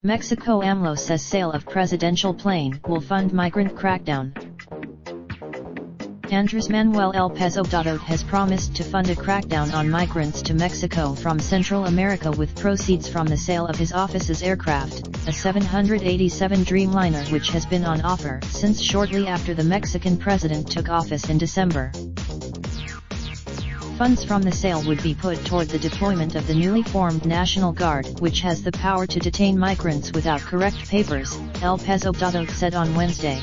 Mexico Amlo says sale of presidential plane will fund migrant crackdown. Andrés Manuel López Obrador has promised to fund a crackdown on migrants to Mexico from Central America with proceeds from the sale of his office's aircraft, a 787 Dreamliner which has been on offer since shortly after the Mexican president took office in December. Funds from the sale would be put toward the deployment of the newly formed National Guard, which has the power to detain migrants without correct papers, López Obrador said on Wednesday.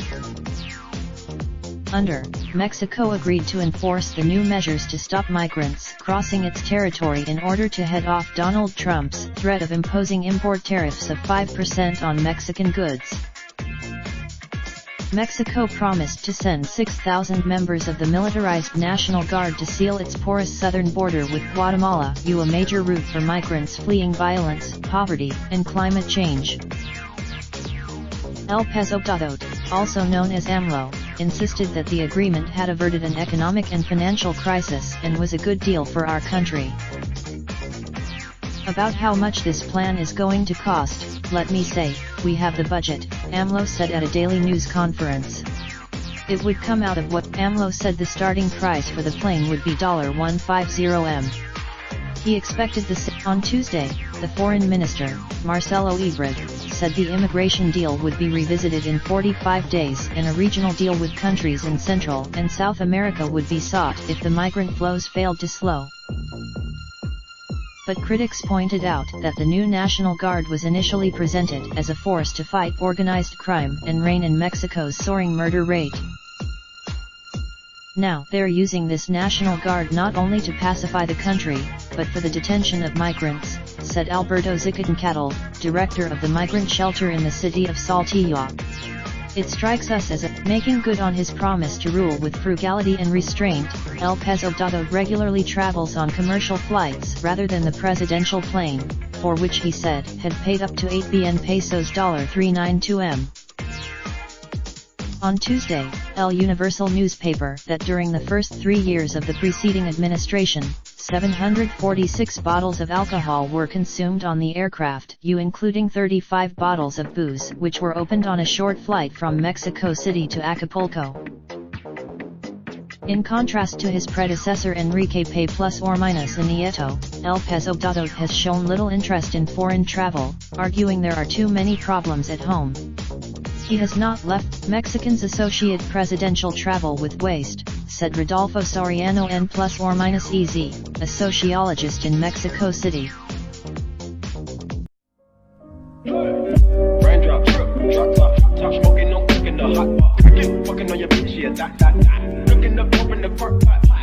Mexico agreed to enforce the new measures to stop migrants crossing its territory in order to head off Donald Trump's threat of imposing import tariffs of 5% on Mexican goods. Mexico promised to send 6,000 members of the militarized National Guard to seal its porous southern border with Guatemala, a major route for migrants fleeing violence, poverty, and climate change. López Obrador, also known as Amlo, insisted that the agreement had averted an economic and financial crisis and was a good deal for our country. About how much this plan is going to cost, let me say, we have the budget, Amlo said at a daily news conference. It would come out of what Amlo said the starting price for the plane would be $150M. He expected this. On Tuesday, the foreign minister, Marcelo Ebrard, said the immigration deal would be revisited in 45 days and a regional deal with countries in Central and South America would be sought if the migrant flows failed to slow. But critics pointed out that the new National Guard was initially presented as a force to fight organized crime and rein in Mexico's soaring murder rate. Now they're using this National Guard not only to pacify the country, but for the detention of migrants, said Alberto Zicatencatl, director of the migrant shelter in the city of Saltillo. It strikes us as making good on his promise to rule with frugality and restraint. López Obrador regularly travels on commercial flights rather than the presidential plane, for which he said had paid up to 8 billion pesos $392M. On Tuesday, El Universal newspaper that during the first 3 years of the preceding administration, 746 bottles of alcohol were consumed on the aircraft, including 35 bottles of booze which were opened on a short flight from Mexico City to Acapulco. In contrast to his predecessor Enrique P. Nieto, López Obrador has shown little interest in foreign travel, arguing there are too many problems at home. He has not left. Mexicans associate presidential travel with waste, said Rodolfo Soriano N+/EZ, a sociologist in Mexico City. Raindrops, drop top smoking, no cooking the hot pot. Fucking on your bitch, yeah, that. Looking up, open the park pot.